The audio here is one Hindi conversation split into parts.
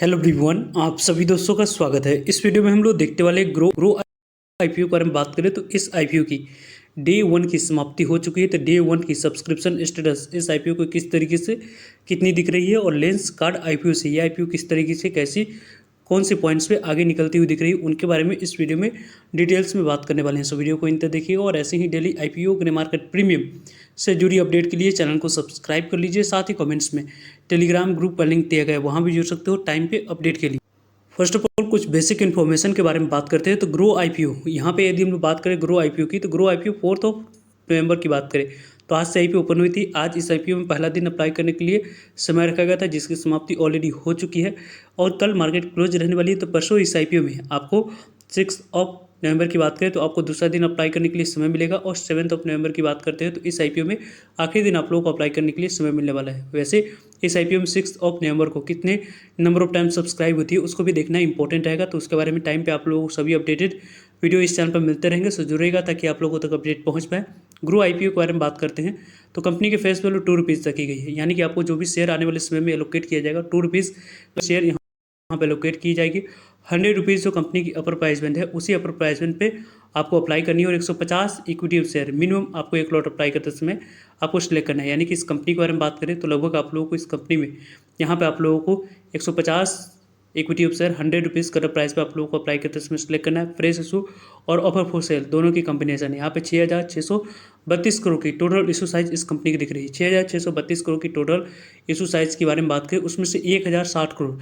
हेलो एवरीवन, आप सभी दोस्तों का स्वागत है। इस वीडियो में हम लोग देखने वाले ग्रो आईपीओ के बारे में बात करें तो इस आईपीओ की डे वन की समाप्ति हो चुकी है। तो डे वन की सब्सक्रिप्शन स्टेटस इस आईपीओ को किस तरीके से कितनी दिख रही है और लेंस कार्ड आईपीओ से ये आईपीओ किस तरीके से कैसी कौन से पॉइंट्स पे आगे निकलती हुई दिख रही है, उनके बारे में इस वीडियो में डिटेल्स में बात करने वाले हैं। सो वीडियो को इंतजार देखिएगा और ऐसे ही daily IPO grey market premium से जुड़ी अपडेट के लिए चैनल को सब्सक्राइब कर लीजिए। साथ ही कमेंट्स में टेलीग्राम ग्रुप का लिंक दिया गया है, वहाँ भी जुड़ सकते हो टाइम पे अपडेट के लिए। फर्स्ट ऑफ ऑल कुछ बेसिक इन्फॉर्मेशन के बारे में बात करते हैं। तो ग्रो आईपीओ, यहाँ पे यदि हम लोग बात करें ग्रो आईपीओ की, तो ग्रो आईपीओ 4 नवंबर की बात करें तो आज से आईपीओ ओपन हुई थी। आज इस आईपीओ में पहला दिन अप्लाई करने के लिए समय रखा गया था, जिसकी समाप्ति ऑलरेडी हो चुकी है और कल मार्केट क्लोज रहने वाली है। तो परसों इस आईपीओ में आपको 6 नवंबर की बात करें तो आपको दूसरा दिन अप्लाई करने के लिए समय मिलेगा और 7 नवंबर की बात करते हैं तो इस आईपीओ में आखिरी दिन आप लोगों को अप्लाई करने के लिए समय मिलने वाला है। वैसे इस आईपीओ में 6 नवंबर को कितने नंबर ऑफ टाइम सब्सक्राइब होती है उसको भी देखना इंपॉर्टेंट रहेगा। तो उसके बारे में टाइम पे आप लोगों को सभी अपडेटेड वीडियो इस चैनल पर मिलते रहेंगे, सो जुड़ेगा ताकि आप लोगों तक अपडेट पहुंच पाए। ग्रो आईपीओ के बारे में बात करते हैं तो कंपनी के फेस वैल्यू 2 रुपीज़ तक की गई है, यानी कि आपको जो भी शेयर आने वाले समय में एलोकेट किया जाएगा 2 रुपीज़ शेयर यहाँ पे एलोकेट की जाएगी। 100 रुपीज़ जो कंपनी की अपर प्राइस बैंड है उसी अपर प्राइस बैंड पे आपको अप्लाई करनी है और 150 इक्विटी शेयर मिनिमम आपको एक लॉट अप्लाई करते समय आपको सिलेक्ट करना है। यानी कि इस कंपनी के बारे में बात करें तो लगभग आप लोगों को इस कंपनी में यहाँ पे आप लोगों को 150 equity of share 100 rupees cut price पे आप लोगों को अप्लाई करते समय सिलेक्ट करना है। फ्रेश इशू और ऑफर फॉर सेल दोनों की कॉम्बिनेशन है। यहाँ पे 6,632 करोड़ की टोटल इशू साइज इस कंपनी की दिख रही है। 6,632 करोड़ की टोटल इशू साइज के बारे में बात करें उसमें से 1,060 करोड़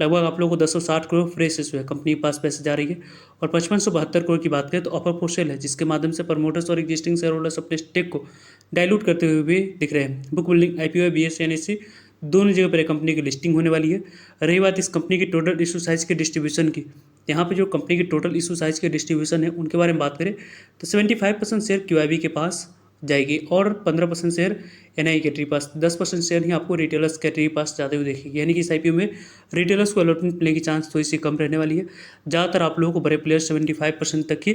लगभग आप लोगों को 260 करोड़ फ्रेश इशू है, कंपनी के पास पैसे जा रही है। और 5572 करोड़ की बात करें तो ऑफर फॉर सेल है, जिसके माध्यम से प्रमोटर्स और एग्जिस्टिंग शेयर होल्डर्स अपने स्टेक को डाइल्यूट करते हुए भी दिख रहे हैं। बुक बिल्डिंग आईपीओ है, बीएसई एनएससी दोनों जगह पर कंपनी की लिस्टिंग होने वाली है। रही बात इस कंपनी की टोटल इशू साइज के डिस्ट्रीब्यूशन की, यहाँ पे जो कंपनी की टोटल इशू साइज के डिस्ट्रीब्यूशन है उनके बारे में बात करें तो 75% शेयर क्यूआईबी के पास जाएगी और 15% शेयर एनआई कैटेगरी पास, 10% शेयर ही आपको रिटेलर्स कैटेगरी पास जाते हुए देखेगी। यानी कि इस आईपीओ में रिटेलर्स को अलॉटमेंट मिलने की चांस थोड़ी सी कम रहने वाली है। ज़्यादातर आप लोगों को बड़े प्लेयर 75% तक की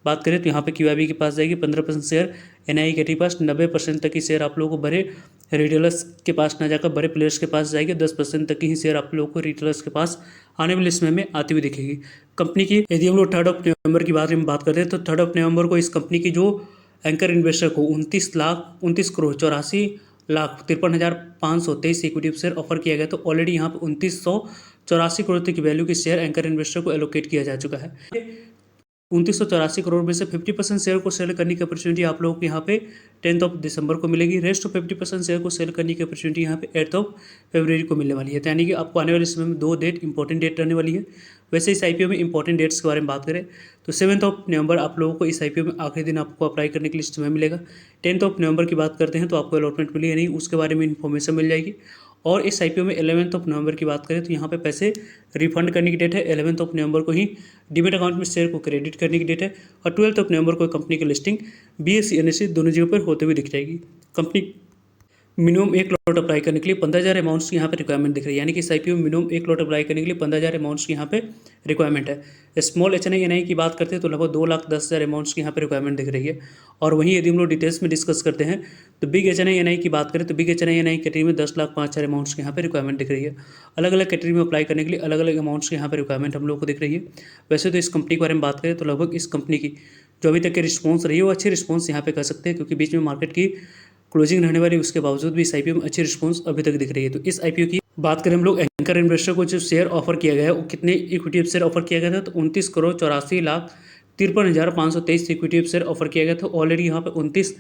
बात करें तो यहाँ पे क्यूआईबी के पास जाएगी, 15% शेयर एनआई कैटेगरी पास, 90% तक की शेयर आप लोगों को बड़े रिटेलर्स के पास ना जाकर बड़े प्लेयर्स के पास जाएगी, 10% तक की ही शेयर आप लोगों को रिटेलर्स के पास आने वाले समय में आती हुई दिखेगी। कंपनी की यदि हम लोग 3 नवंबर की बात करते हैं तो 3 नवंबर को इस कंपनी की जो एंकर इन्वेस्टर को 29 करोड़ 84,53,523 इक्विटी शेयर ऑफर किया गया। तो ऑलरेडी यहाँ पे 2984 करोड़ तक की वैल्यू के शेयर एंकर इन्वेस्टर को एलोकेट किया जा चुका है। 2984 करोड़ में से 50% शेयर को सेल करने की अपॉर्चुनिटी आप लोगों को यहाँ पे 10 दिसंबर को मिलेगी। रेस्ट ऑफ 50% शेयर को सेल करने की अपॉर्चुनिटी यहाँ पे 8 फरवरी को मिलने वाली है। यानी कि आपको आने वाले समय में 2 डेट इंपॉर्टेंट डेट रहने वाली है। वैसे इस आईपीओ में इंपॉर्टेंट डेट्स के बारे में बात करें तो 7 नवंबर आप लोगों को इस आईपीओ में आखिरी दिन आपको अप्लाई करने के लिए समय मिलेगा। 10 नवंबर की बात करते हैं तो आपको अलॉटमेंट मिली या नहीं उसके बारे में इन्फॉर्मेशन मिल जाएगी। और इस आईपीओ में 11 नवंबर की बात करें तो यहाँ पे पैसे रिफंड करने की डेट है। 11 नवंबर को ही डीमेट अकाउंट में शेयर को क्रेडिट करने की डेट है और 12 नवंबर को कंपनी की लिस्टिंग बीएसई एनएससी दोनों जगह पर होते हुए दिख जाएगी। कंपनी मिनिमम एक लॉट अप्लाई करने के लिए 15,000 अमाउंट्स की यहाँ पे रिक्वायरमेंट दिख रही है। यानी कि इस आईपीओ में मिनिमम एक लॉट अप्लाई करने के लिए 15,000 अमाउंट्स की यहाँ पे रिक्वायरमेंट है। स्मॉल एचएनआई की बात करते हैं तो लगभग 2,10,000 अमाउंट्स की यहाँ पे रिक्वायरमेंट दिख रही है। और वहीं यदि हम लोग डिटेल्स में डिस्कस करते हैं तो बिग एचएनआई की बात करें तो बिग एचएनआई कैटेगरी में 10,05,000 अमाउंट्स की यहाँ पे रिक्वायरमेंट दिख रही है। अलग अलग कैटेगरी में अप्लाई करने के लिए अलग अलग अमाउंट्स की यहाँ पे रिक्वायरमेंट हम लोग को दिख रही है। वैसे तो इस कंपनी के बारे में बात करें तो लगभग इस कंपनी की जो अभी तक की रिस्पॉन्स रही है वो अच्छी रिस्पॉन्स यहाँ पे कर सकते हैं, क्योंकि बीच में मार्केट की क्लोजिंग रहने वाली उसके बावजूद भी इस आईपीओ में अच्छी रिस्पॉन्स अभी तक दिख रही है। तो इस आईपीओ की बात करें हम लोग एंकर इन्वेस्टर को जो शेयर ऑफर किया गया है वो कितने इक्विटी शेयर ऑफर किया गया था तो 29 करोड़ 84,53,523 इक्विटी शेयर ऑफर किया गया था। ऑलरेडी यहाँ पे 29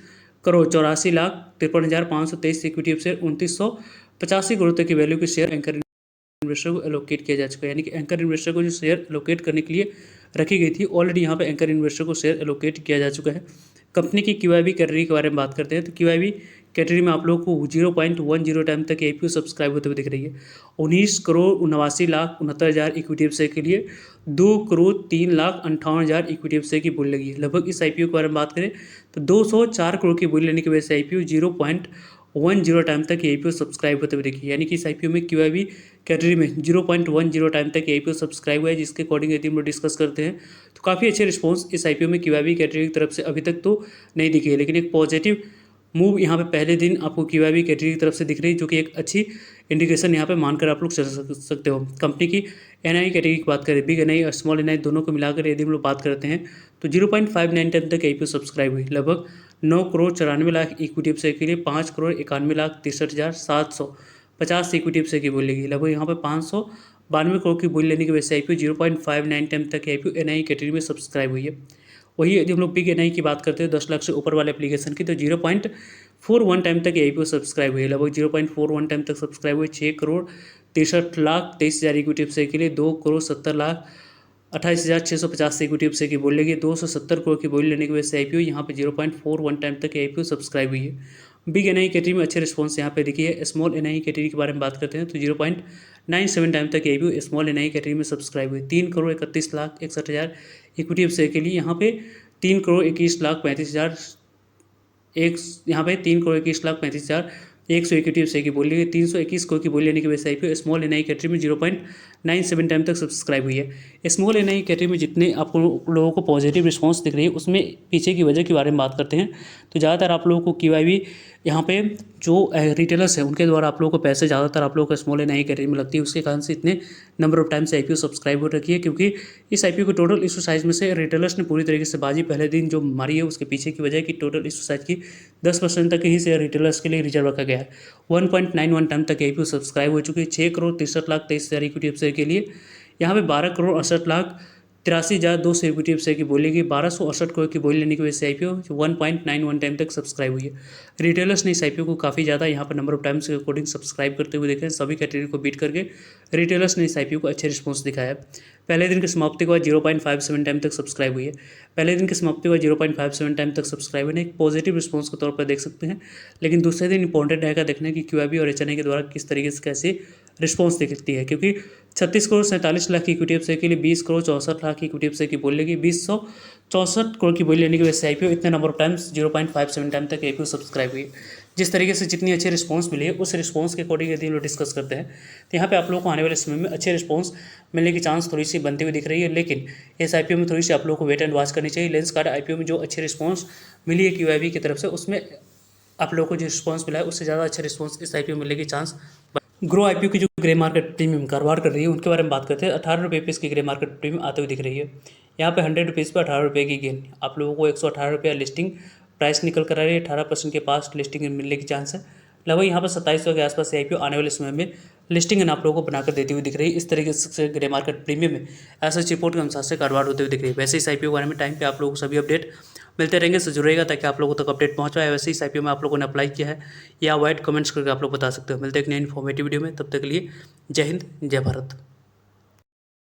करोड़ 84,53,523 इक्विटी शेयर 2985 करोड़ तक की वैल्यू के शेयर एंकर इन्वेस्टर को एलोकेट किया जा चुका है। यानी कि एंकर इन्वेस्टर को जो शेयर एलोकेट करने के लिए रखी गई थी ऑलरेडी यहाँ पे एंकर इन्वेस्टर को शेयर एलोकेट किया जा चुका है। कंपनी की क्यूआईबी कैटेगरी के बारे में बात करते हैं तो क्यूआईबी कैटेगरी में आप लोगों को 0.10 टाइम तक आईपीओ सब्सक्राइब होते हुए दिख रही है। 19 करोड़ 89,69,000 इक्विटी शेयर के लिए 2 करोड़ 3,58,000 इक्विटी शेयर की बुल लगी है। लगभग इस आईपीओ के बारे में बात करें तो 204 करोड़ की बुल लेने की वजह से आईपीओ 0.10 टाइम तक आईपीओ सब्सक्राइब होते हुए देखिए। यानी कि इस आईपीओ में क्यूआईबी कैटेगरी में 0.10 टाइम तक आईपीओ सब्सक्राइब हुआ है, जिसके अकॉर्डिंग यदि हम लोग डिस्कस करते हैं तो काफ़ी अच्छे रिस्पॉन्स इस आईपीओ में क्यूआईबी कैटेगरी की तरफ से अभी तक तो नहीं दिखे है। लेकिन एक पॉजिटिव मूव यहाँ पे पहले दिन आपको QIB कैटेगरी की तरफ से दिख रही है, जो कि एक अच्छी इंडिकेशन यहाँ पे मानकर आप लोग चल सकते हो। कंपनी की NI कैटेगरी की बात करें, बिग NI और स्मॉल NI दोनों को मिलाकर यदि हम लोग बात करते हैं तो 0.59 टाइम तक IPO सब्सक्राइब हुई। लगभग 9,94,00,000 इक्विटी शेयर के लिए 5,91,63,750 इक्विटी शेयर की बोली लगी। लगभग यहाँ पे 592 करोड़ की बोली लेने की वजह से IPO 0.59 टाइम तक IPO NI कैटेगरी में सब्सक्राइब हुई है। वही यदि हम लोग बिग NI की बात करते हैं 10 लाख से ऊपर वाले एप्लीकेशन की, तो 0.41 टाइम तक IPO सब्सक्राइब हुई है। लगभग 0.41 टाइम तक सब्सक्राइब हुए 6,63,23,000 इक्विटी शेयर के लिए 2,70,28,650 इक्विटी शेयर की बोली लगी। 270 करोड़ की बोली लेने की वजह से IPO यहाँ पे 0.41 टाइम तक IPO सब्सक्राइब हुई है। बिग NI कैटेगरी में अच्छे रिस्पॉन्स यहाँ पे देखिए है। स्मॉल NI कैटेगरी के बारे में बात करते हैं तो 0.97 टाइम तक IPO स्मॉल NI कैटेगरी में सब्सक्राइब हुई। 3,31,61,000 इक्विटी शेयर के लिए यहाँ पे 3,21,35,000 यहाँ पे 3,21,35,100 इक्विटी शेयर की बोली 321 करोड़ की बोली लेने की वजह से IPO स्मॉल NI कैटेगरी में 0.97 टाइम तक सब्सक्राइब हुई है। स्मॉल NI कैटेगरी में जितने आपको लोगों को पॉजिटिव रिस्पांस दिख रही है, उसमें पीछे की वजह के बारे में बात करते हैं तो ज़्यादातर आप लोगों को QIB यहाँ पे जो रिटेलर्स हैं उनके द्वारा आप लोगों को पैसे ज़्यादातर आप लोगों को स्मॉल NI कैटेगरी में लगती है। उसके कारण से इतने नंबर ऑफ टाइम से IPO सब्सक्राइब हो रखी है, क्योंकि इस IPO के टोटल इशू साइज में से रिटेलर्स ने पूरी तरीके से बाजी पहले दिन जो मारी है, उसके पीछे की वजह है कि टोटल इशू साइज की 10% तक ही शेयर रिटेलर्स के लिए रिजर्व रखा गया है। 1.91 टाइम तक IPO सब्सक्राइब हो चुकी है। 6,63,23,000 इक्विटी शेयर के लिए यहाँ पे 12,68,83,200 इक्विटी शेयर की बोली गई। 1,268 करोड़ की बोली लेने की वजह से IPO 1.91 टाइम तक सब्सक्राइब हुई है। रिटेलर्स ने इस IPO को काफ़ी ज़्यादा यहाँ पर नंबर ऑफ टाइम्स के अकॉर्डिंग सब्सक्राइब करते हुए देखे हैं। सभी कैटेगरी को बीट करके रिटेलर्स ने इस IPO को अच्छे रिस्पॉन्स दिखाया है। पहले दिन की समाप्ति के बाद 0.57 टाइम तक सब्सक्राइब हुई है। पहले दिन की समाप्ति के बाद 0.57 टाइम तक सब्सक्राइब होने एक पॉजिटिव रिस्पॉन्स के तौर पर देख सकते हैं। लेकिन दूसरे दिन इंपॉर्टेंट रहेगा देखने की QIB और HNI के द्वारा किस तरीके से कैसे रिस्पॉन्स दिखती है, क्योंकि 36,47,00,000 की इक्विटी शेयर के लिए 20,64,00,000 की इक्विटी शेयर की बोली लगी। 264 करोड़ की बोली लेने की वजह से IPO इतने नंबर ऑफ टाइम्स 0.57 टाइम तक IPO सब्सक्राइब हुई। जिस तरीके से जितनी अच्छी रिस्पॉन्स मिली है, उस रिस्पॉन्स के अकॉर्डिंग यदि हम लोग डिस्कस करते हैं तो यहाँ पे आप लोगों को आने वाले समय में अच्छे रिस्पॉन्स मिलने की चांस थोड़ी सी बनती हुई दिख रही है। लेकिन इस IPO में थोड़ी सी आप लोगों को वेट एंड वॉच करनी चाहिए। लेंसकार्ट IPO में जो अच्छे रिस्पॉन्स मिली है QIB की तरफ से, उसमें आप लोगों को जो रिस्पॉन्स मिला है उससे ज़्यादा अच्छा रिस्पॉन्स इस IPO में मिलने की चांस। ग्रो IPO की जो ग्रे मार्केट प्रीमियम कारोबार कर रही है उनके बारे में बात करते हैं। 18 रुपये पे इसकी ग्रे मार्केट प्रीमियम आते हुए दिख रही है। यहाँ पे 100 रुपीज़ पर 18 रुपये की गेन, आप लोगों को 118 रुपया लिस्टिंग प्राइस निकल कर आ रही है। 18% के पास लिस्टिंग मिलने की चांस है। लगभग यहाँ पर 2700 के आसपास IPO आने वाले समय में लिस्टिंग आप लोगों को बनाकर देती हुई दिख रही है। इस तरीके से ग्रे मार्केट प्रीमियम में ऐसा रिपोर्ट के अनुसार से कारोबार होते हुए दिख रही है। वैसे इस IPO के बारे में टाइम पे आप लोगों को सभी अपडेट मिलते रहेंगे, सो जुड़ेगा ताकि आप लोगों तक अपडेट पहुंच पाए। वैसे इस IPO में आप लोगों ने अप्लाई किया है या वाइड कमेंट्स करके आप लोग बता सकते हो। मिलते हैं एक नई इन्फॉर्मेटिव वीडियो में, तब तक के लिए जय हिंद जय भारत।